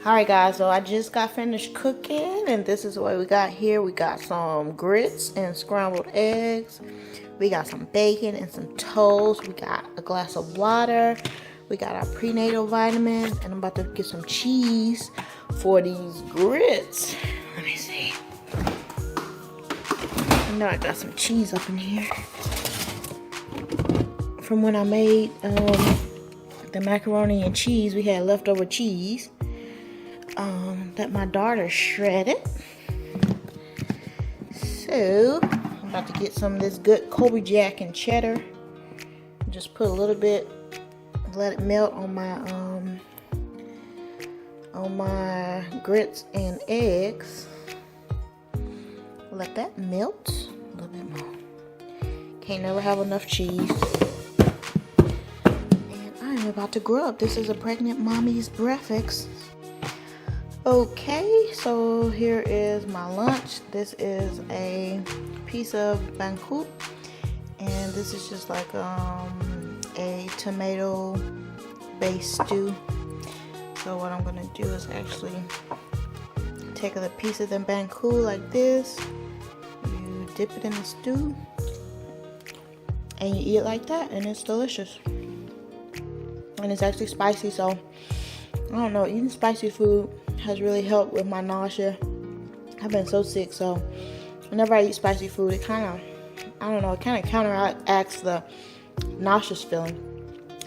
Alright guys, so I just got finished cooking and this is what we got here. We got some grits and scrambled eggs. We got some bacon and some toast. We got a glass of water. We got our prenatal vitamins, and I'm about to get some cheese for these grits. Let me see. I know I got some cheese up in here from when I made the macaroni and cheese. We had leftover cheese that my daughter shredded. So I'm about to get some of this good Colby Jack and cheddar. Just put a little bit, let it melt on my grits and eggs. Let that melt a little bit more. Can't never have enough cheese. And I'm about to grub. This is a pregnant mommy's breakfast. Okay, so here is my lunch. This is a piece of bancout, and this is just like a tomato based stew. So what I'm gonna do is actually take a piece of the bancout like this. You dip it in the stew and you eat it like that, and it's delicious. And it's actually spicy, so I don't know, eating spicy food has really helped with my nausea. I've been so sick, so whenever I eat spicy food, it kind of, I don't know, it kind of counteracts the nauseous feeling.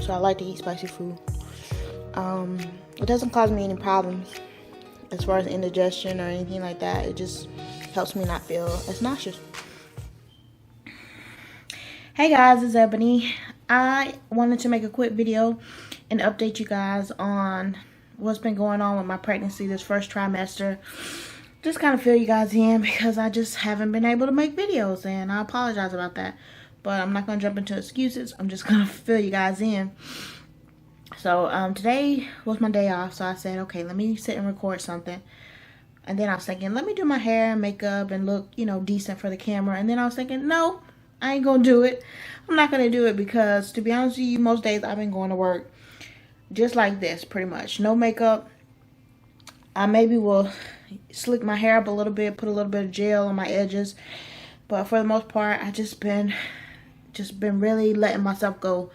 So I like to eat spicy food. It doesn't cause me any problems as far as indigestion or anything like that. It just helps me not feel as nauseous. Hey guys, it's Ebony. I wanted to make a quick video and update you guys on what's been going on with my pregnancy this first trimester. Just kind of fill you guys in because I just haven't been able to make videos, and I apologize about that. But I'm not going to jump into excuses. I'm just going to fill you guys in. So today was my day off, so I said, okay, let me sit and record something. And then I was thinking, let me do my hair and makeup and look, you know, decent for the camera. And then I was thinking, no, I ain't going to do it. I'm not going to do it because, to be honest with you, most days I've been going to work just like this, pretty much. No makeup. I maybe will slick my hair up a little bit, put a little bit of gel on my edges. But for the most part, I just been really letting myself go,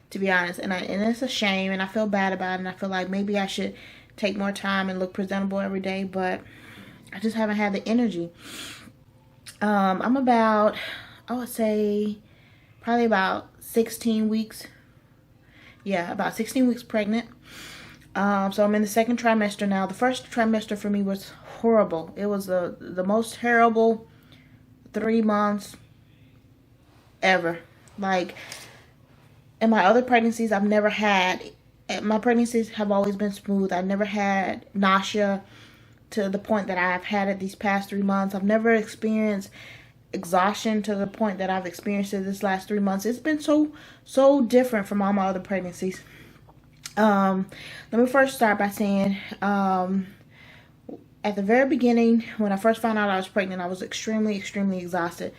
to be honest. And it's a shame, and I feel bad about it. And I feel like maybe I should take more time and look presentable every day, but I just haven't had the energy. I'm about, I would say, probably about 16 weeks. Yeah, about 16 weeks pregnant. So I'm in the second trimester now. The first trimester for me was horrible. It was the most terrible 3 months ever. Like, in my other pregnancies, I've never had, my pregnancies have always been smooth. I've never had nausea to the point that I've had it these past 3 months. I've never experienced exhaustion to the point that I've experienced it this last 3 months. It's been so different from all my other pregnancies. Let me first start by saying, at the very beginning, when I first found out I was pregnant, I was extremely exhausted.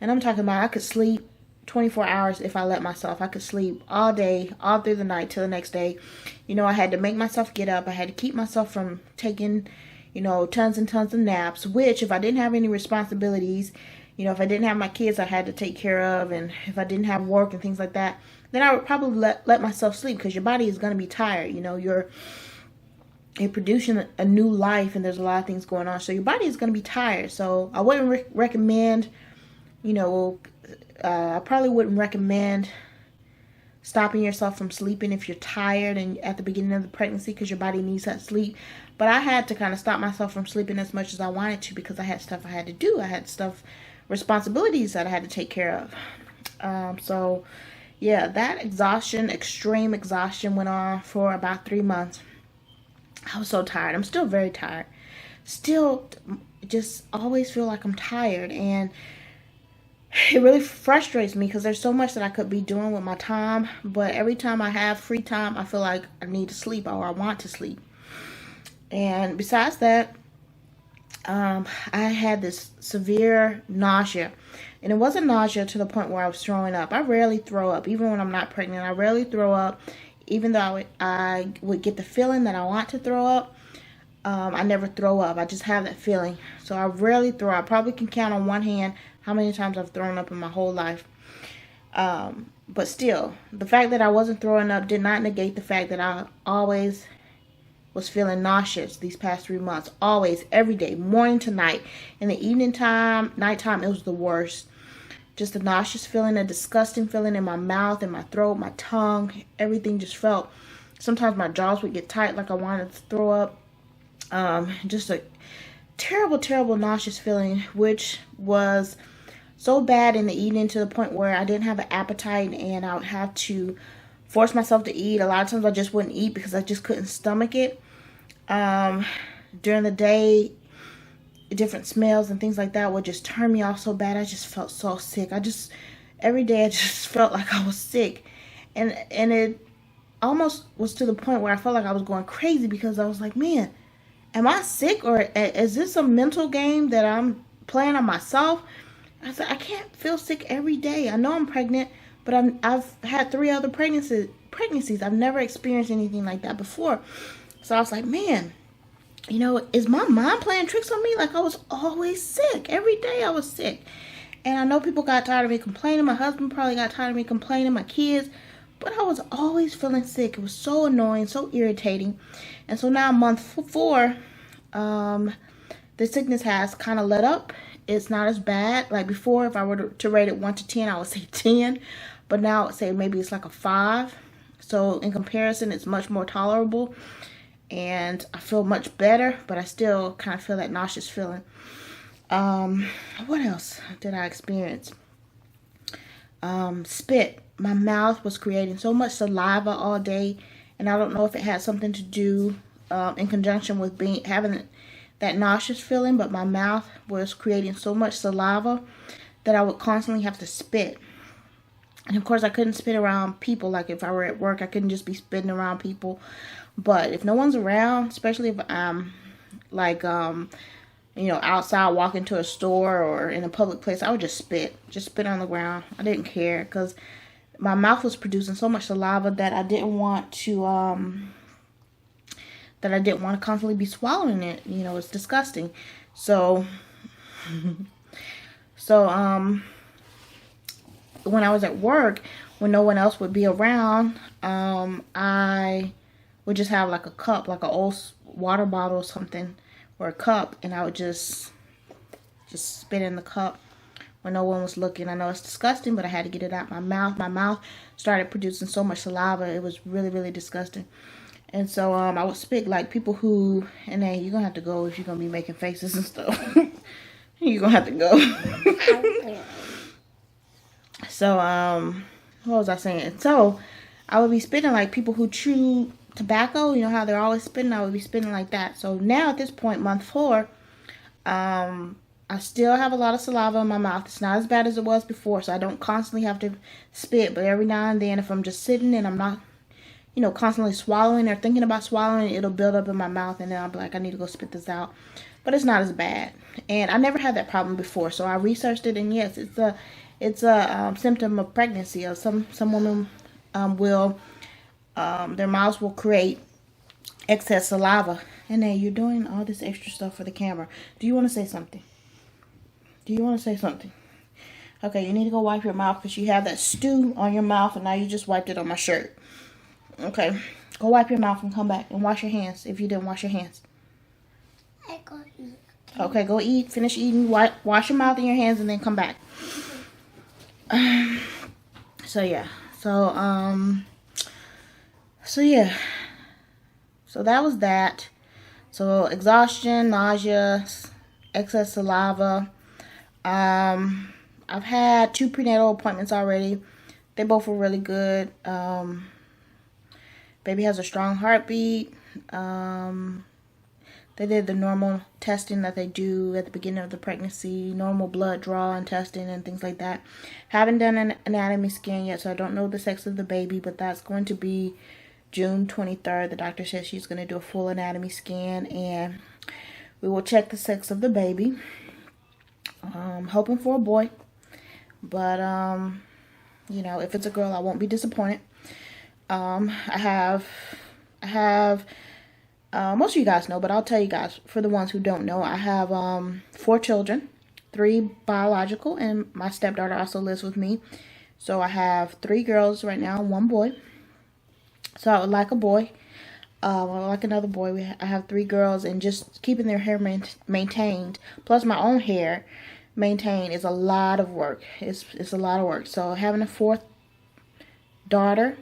And I'm talking about I could sleep 24 hours if I let myself. I could sleep all day, all through the night till the next day. You know, I had to make myself get up. I had to keep myself from taking, you know, tons and tons of naps, which if I didn't have any responsibilities, you know, if I didn't have my kids I had to take care of, and if I didn't have work and things like that, then I would probably let myself sleep, because your body is going to be tired. You know, you're producing a new life, and there's a lot of things going on, so your body is going to be tired. So I wouldn't recommend, you know, I probably wouldn't recommend stopping yourself from sleeping if you're tired and at the beginning of the pregnancy, because your body needs that sleep. But I had to kind of stop myself from sleeping as much as I wanted to, because I had stuff I had to do. I had responsibilities that I had to take care of. So yeah, that extreme exhaustion went on for about 3 months. I was so tired. I'm still very tired. Still just always feel like I'm tired, and it really frustrates me because there's so much that I could be doing with my time, but every time I have free time, I feel like I need to sleep, or I want to sleep. And besides that, I had this severe nausea, and it wasn't nausea to the point where I was throwing up. I rarely throw up, even when I'm not pregnant. I rarely throw up, even though I would get the feeling that I want to throw up. I never throw up. I just have that feeling. So I rarely throw up. I probably can count on one hand how many times I've thrown up in my whole life. But still, the fact that I wasn't throwing up did not negate the fact that I always was feeling nauseous these past 3 months. Always, every day, morning to night. In the evening time, nighttime, it was the worst. Just a nauseous feeling, a disgusting feeling in my mouth, in my throat, my tongue. Everything just felt, sometimes my jaws would get tight like I wanted to throw up. Just a terrible, terrible nauseous feeling, which was so bad in the evening to the point where I didn't have an appetite and I would have to force myself to eat. A lot of times I just wouldn't eat because I just couldn't stomach it. During the day, different smells and things like that would just turn me off so bad. I just felt so sick. Every day I just felt like I was sick. And it almost was to the point where I felt like I was going crazy because I was like, man, am I sick, or is this a mental game that I'm playing on myself? I said, I can't feel sick every day. I know I'm pregnant, but I've had 3 other pregnancies. I've never experienced anything like that before. So I was like, man, you know, is my mom playing tricks on me? Like, I was always sick. Every day I was sick. And I know people got tired of me complaining. My husband probably got tired of me complaining. My kids. But I was always feeling sick. It was so annoying, so irritating. And so now month 4, the sickness has kind of let up. It's not as bad. Like before, if I were to rate it 1 to 10, I would say 10. But now I would say maybe it's like a 5. So in comparison, it's much more tolerable. And I feel much better, but I still kind of feel that nauseous feeling. What else did I experience? Spit. My mouth was creating so much saliva all day, and I don't know if it had something to do in conjunction with having that nauseous feeling, but my mouth was creating so much saliva that I would constantly have to spit. And of course, I couldn't spit around people. Like if I were at work, I couldn't just be spitting around people. But if no one's around, especially if I'm like, you know, outside walking to a store or in a public place, I would just spit on the ground. I didn't care because my mouth was producing so much saliva that I didn't want to, constantly be swallowing it. You know, it's disgusting. So, when I was at work, when no one else would be around, I would just have like a cup, like an old water bottle or something, or a cup, and I would just spit in the cup when no one was looking. I know it's disgusting, but I had to get it out my mouth. My mouth started producing so much saliva. It was really, really disgusting. And so I would spit like people who, and then you're going to have to go if you're going to be making faces and stuff. You're going to have to go. So, what was I saying? So, I would be spitting like people who chew tobacco. You know how they're always spitting? I would be spitting like that. So, now at this point, month 4, I still have a lot of saliva in my mouth. It's not as bad as it was before, so I don't constantly have to spit. But every now and then, if I'm just sitting and I'm not, you know, constantly swallowing or thinking about swallowing, it'll build up in my mouth, and then I'll be like, I need to go spit this out. But it's not as bad. And I never had that problem before, so I researched it, and yes, it's a symptom of pregnancy. Some women will, their mouths will create excess saliva. And then you're doing all this extra stuff for the camera. Do you want to say something? Okay, you need to go wipe your mouth because you have that stew on your mouth, and now you just wiped it on my shirt. Okay, go wipe your mouth and come back and wash your hands if you didn't wash your hands. I go eat. Okay, go eat, finish eating, wash your mouth and your hands, and then come back. So that was that. So exhaustion, nausea, excess saliva. I've had 2 prenatal appointments already. They both were really good. Baby has a strong heartbeat. They did the normal testing that they do at the beginning of the pregnancy, normal blood draw and testing and things like that. Haven't done an anatomy scan yet, so I don't know the sex of the baby, but that's going to be June 23rd. The doctor says she's going to do a full anatomy scan, and we will check the sex of the baby. Hoping for a boy, but you know, if it's a girl, I won't be disappointed. I have most of you guys know, but I'll tell you guys, for the ones who don't know, I have 4 children, 3 biological, and my stepdaughter also lives with me. So I have 3 girls right now, 1 boy. So I would like a boy. I would like another boy. I have 3 girls, and just keeping their hair maintained, plus my own hair maintained, is a lot of work. It's a lot of work. So having a 4th daughter,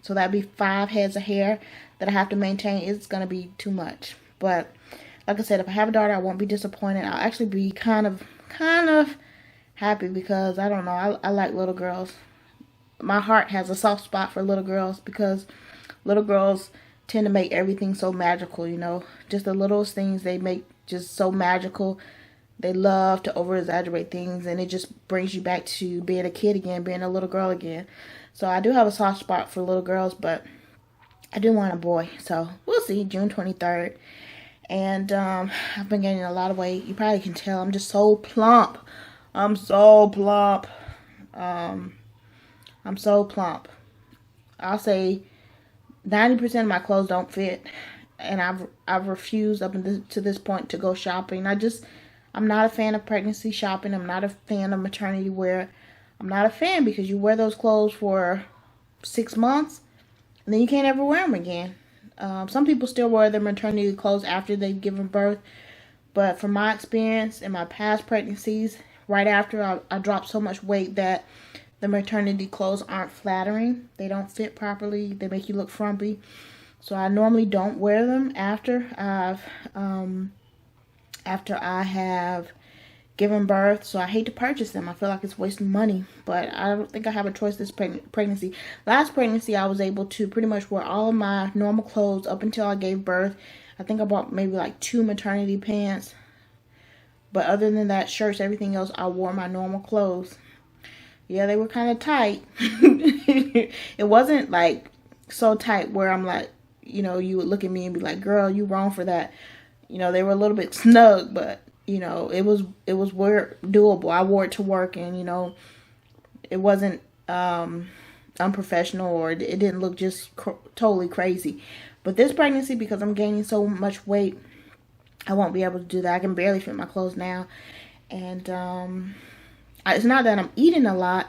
so that'd be 5 heads of hair that I have to maintain, is going to be too much. But like I said, if I have a daughter, I won't be disappointed. I'll actually be kind of happy, because I don't know, I like little girls. My heart has a soft spot for little girls, because little girls tend to make everything so magical, you know. Just the littlest things they make just so magical. They love to over-exaggerate things, and it just brings you back to being a kid again, being a little girl again. So I do have a soft spot for little girls, but I do want a boy. So we'll see, June 23rd. And I've been gaining a lot of weight. You probably can tell I'm just so plump. I'm so plump. I'm so plump. I'll say 90% of my clothes don't fit, and I've refused up to this point to go shopping. I'm not a fan of pregnancy shopping. I'm not a fan of maternity wear. I'm not a fan, because you wear those clothes for 6 months, and then you can't ever wear them again. Some people still wear their maternity clothes after they've given birth, but from my experience in my past pregnancies, right after I dropped so much weight that the maternity clothes aren't flattering. They don't fit properly. They make you look frumpy. So I normally don't wear them after I have given birth. So I hate to purchase them. I feel like it's wasting money, but I don't think I have a choice this pregnancy. Last pregnancy, I was able to pretty much wear all of my normal clothes up until I gave birth. I think I bought maybe like 2 maternity pants, but other than that, shirts, everything else, I wore my normal clothes. Yeah, they were kind of tight. It wasn't like so tight where I'm like, you know, you would look at me and be like, girl, you wrong for that. You know, they were a little bit snug, but you know, it was doable. I wore it to work, and you know, it wasn't unprofessional, or it didn't look just totally crazy. But this pregnancy, because I'm gaining so much weight, I won't be able to do that. I can barely fit my clothes now, and it's not that I'm eating a lot.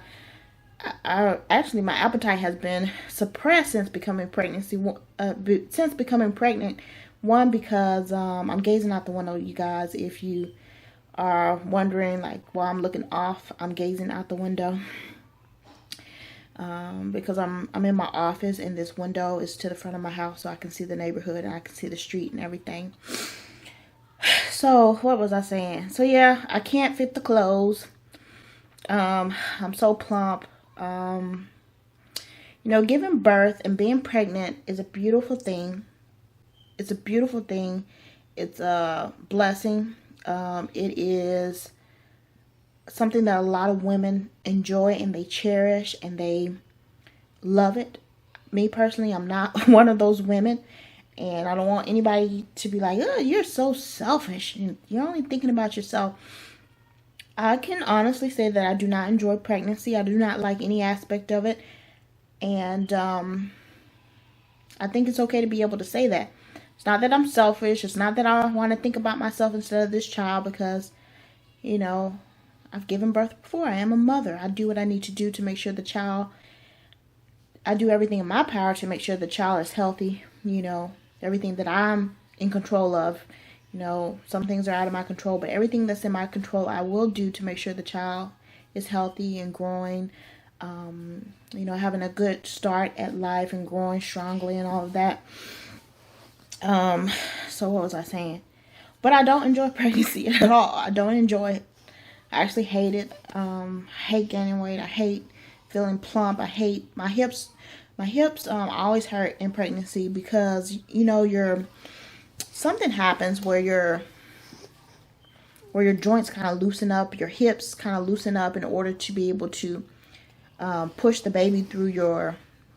Actually, my appetite has been suppressed since becoming pregnant. One, because I'm gazing out the window, you guys. If you are wondering, like, while I'm looking off, I'm gazing out the window. Because I'm in my office, and this window is to the front of my house, so I can see the neighborhood, and I can see the street and everything. So, what was I saying? So, yeah, I can't fit the clothes. I'm so plump. You know, giving birth and being pregnant is a beautiful thing. It's a beautiful thing. It's a blessing. It is something that a lot of women enjoy, and they cherish, and they love it. Me personally, I'm not one of those women, and I don't want anybody to be like, oh, you're so selfish, and you're only thinking about yourself. I can honestly say that I do not enjoy pregnancy. I do not like any aspect of it. And I think it's okay to be able to say that. It's not that I'm selfish. It's not that I want to think about myself instead of this child, because, you know, I've given birth before. I am a mother. I do what I need to do to make sure I do everything in my power to make sure the child is healthy. You know, everything that I'm in control of. You know, some things are out of my control, but everything that's in my control, I will do to make sure the child is healthy and growing, you know, having a good start at life and growing strongly and all of that. So what was I saying? But I don't enjoy pregnancy at all. I don't enjoy it. I actually hate it. I hate gaining weight. I hate feeling plump. I hate my hips. My hips always hurt in pregnancy, because, you know, something happens where your joints kind of loosen up, your hips kind of loosen up in order to be able to push the baby through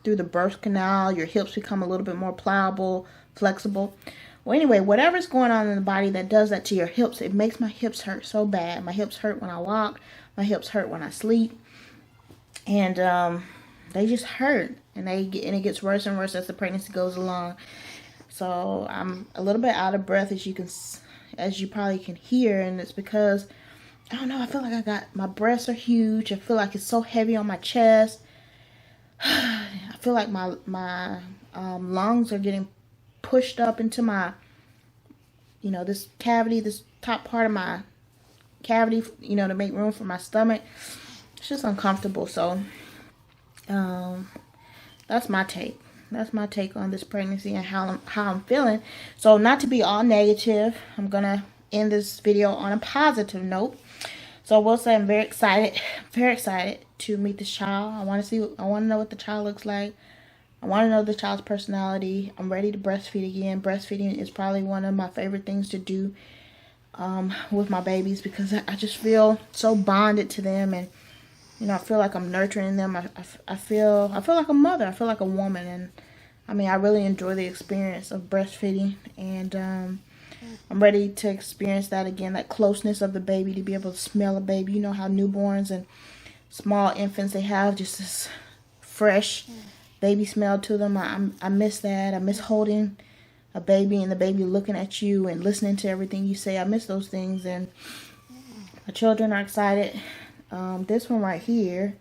the birth canal. Your hips become a little bit more pliable, flexible. Well, anyway, whatever's going on in the body that does that to your hips, it makes my hips hurt so bad. My hips hurt when I walk. My hips hurt when I sleep. And they just hurt. And it gets worse and worse as the pregnancy goes along. So I'm a little bit out of breath, as you probably can hear, and it's because I don't know. I feel like my breasts are huge. I feel like it's so heavy on my chest. I feel like my lungs are getting pushed up into my, this cavity, this top part of my cavity, to make room for my stomach. It's just uncomfortable. So that's my take. That's my take on this pregnancy and how I'm feeling. So not to be all negative, I'm going to end this video on a positive note. So I will say I'm very excited to meet this child. I want to know what the child looks like. I want to know the child's personality. I'm ready to breastfeed again. Breastfeeding is probably one of my favorite things to do with my babies, because I just feel so bonded to them, and I feel like I'm nurturing them. I feel like a mother. I feel like a woman, and I mean, I really enjoy the experience of breastfeeding, and I'm ready to experience that again, that closeness of the baby, to be able to smell a baby. You know how newborns and small infants, they have just this fresh baby smell to them. I miss that. I miss holding a baby and the baby looking at you and listening to everything you say. I miss those things, and my children are excited. This one right here,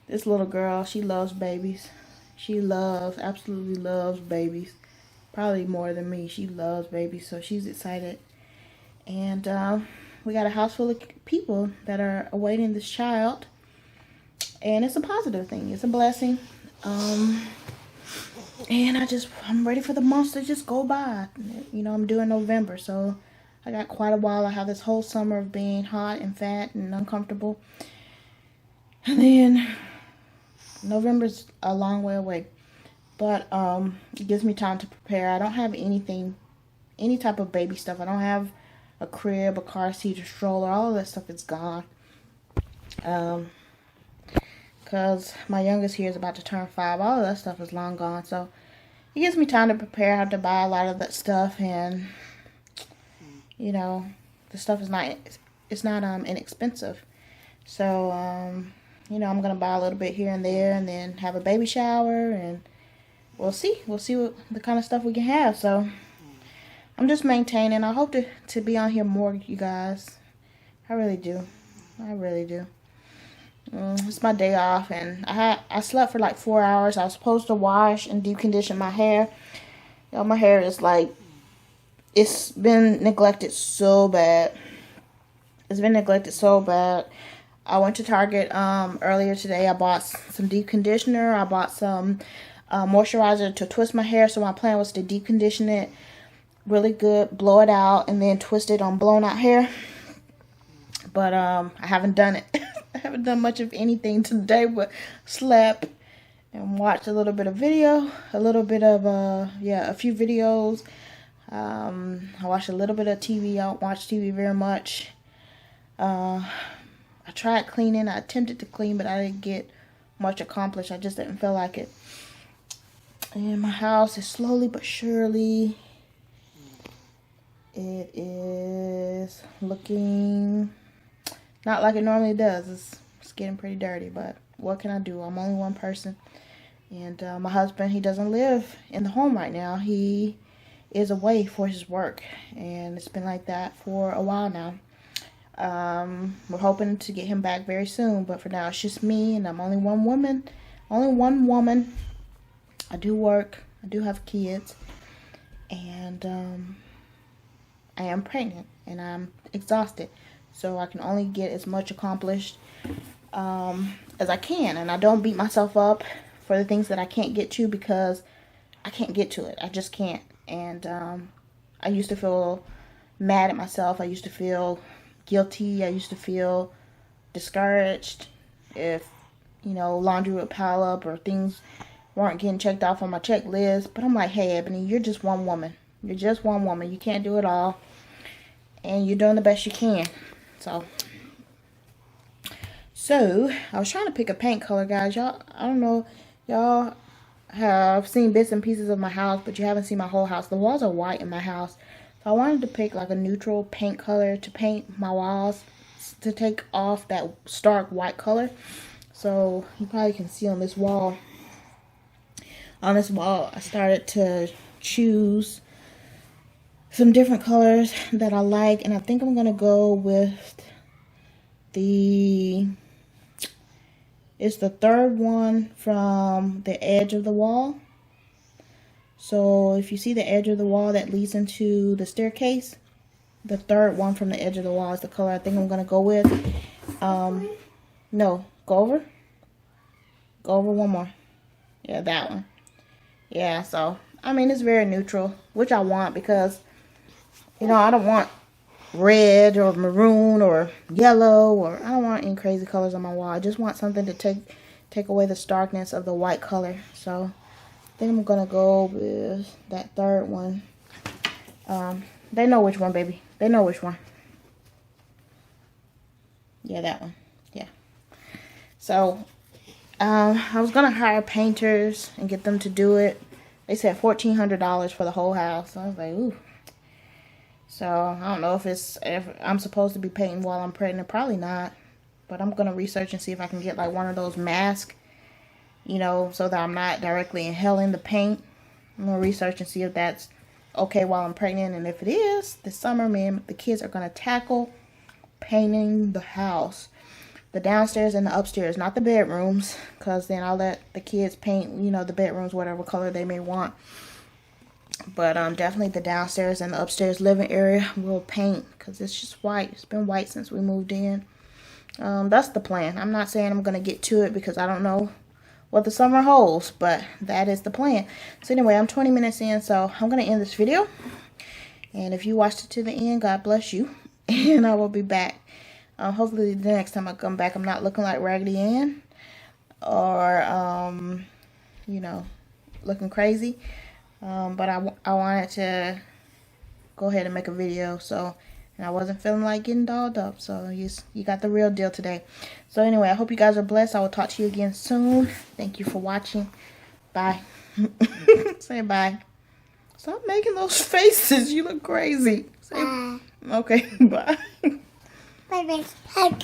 this little girl, she loves babies. She absolutely loves babies. Probably more than me. She loves babies, so she's excited. And we got a house full of people that are awaiting this child. And it's a positive thing. It's a blessing. And I'm ready for the months to just go by. I'm due in November, so I got quite a while. I have this whole summer of being hot and fat and uncomfortable. And then November's a long way away. But it gives me time to prepare. I don't have any type of baby stuff. I don't have a crib, a car seat, a stroller. All of that stuff is gone. Because my youngest here is about to turn 5. All of that stuff is long gone. So it gives me time to prepare. I have to buy a lot of that stuff. And, the stuff is not inexpensive. So, I'm going to buy a little bit here and there, and then have a baby shower, and we'll see what the kind of stuff we can have. So I'm just maintaining. I hope to be on here more, you guys. I really do. It's my day off, and I slept for like 4 hours. I was supposed to wash and deep condition my hair. My hair is like, it's been neglected so bad. I went to Target earlier today. I bought some deep conditioner. I bought some moisturizer to twist my hair. So my plan was to deep condition it really good, blow it out, and then twist it on blown out hair. But I haven't done it. I haven't done much of anything today, but slept and watched a little bit of video, a few videos. I watched a little bit of TV. I don't watch TV very much. I tried cleaning. I attempted to clean, but I didn't get much accomplished. I just didn't feel like it. And my house is slowly but surely, it is looking not like it normally does. It's getting pretty dirty, but what can I do? I'm only one person. And my husband, he doesn't live in the home right now. He is away for his work, and it's been like that for a while now. We're hoping to get him back very soon, but for now it's just me, and I'm only one woman. I do work. I do have kids, and I am pregnant, and I'm exhausted. So I can only get as much accomplished as I can, and I don't beat myself up for the things that I can't get to, because I can't get to it. I just can't. And I used to feel mad at myself. I used to feel guilty. I used to feel discouraged if, laundry would pile up or things weren't getting checked off on my checklist. But I'm like, hey, Ebony, you're just one woman. You're just one woman. You can't do it all. And you're doing the best you can. So I was trying to pick a paint color, guys. I don't know. Y'all have seen bits and pieces of my house, but you haven't seen my whole house. The walls are white in my house. So I wanted to pick like a neutral paint color to paint my walls, to take off that stark white color. So you probably can see on this wall. I started to choose some different colors that I like, and I think I'm gonna go with it's the third one from the edge of the wall. So if you see the edge of the wall that leads into the staircase, the third one from the edge of the wall is the color I think I'm gonna go with. No, go over one more. Yeah, that one. Yeah, so I mean, it's very neutral, which I want, because you know, I don't want red or maroon or yellow, or I don't want any crazy colors on my wall. I just want something to take away the starkness of the white color. So I think I'm gonna go with that third one. They know which one, baby. They know which one. Yeah, that one. Yeah. So I was gonna hire painters and get them to do it. They said $1,400 for the whole house. So I was like, ooh. So I don't know if I'm supposed to be painting while I'm pregnant. Probably not. But I'm gonna research and see if I can get like one of those masks, you know, so that I'm not directly inhaling the paint. I'm gonna research and see if that's okay while I'm pregnant. And if it is, this summer, me and the kids are gonna tackle painting the house. The downstairs and the upstairs, not the bedrooms, because then I'll let the kids paint, you know, the bedrooms whatever color they may want. But definitely the downstairs and the upstairs living area will paint, because it's just white. It's been white since we moved in. That's the plan. I'm not saying I'm going to get to it because I don't know what the summer holds, but that is the plan. So anyway, I'm 20 minutes in, so I'm going to end this video. And if you watched it to the end, God bless you. And I will be back. Hopefully the next time I come back, I'm not looking like Raggedy Ann or, you know, looking crazy. But I wanted to go ahead and make a video, and I wasn't feeling like getting dolled up. So you got the real deal today. So anyway, I hope you guys are blessed. I will talk to you again soon. Thank you for watching. Bye. Say bye. Stop making those faces. You look crazy. Say, okay, bye. Bye, bye. Hug.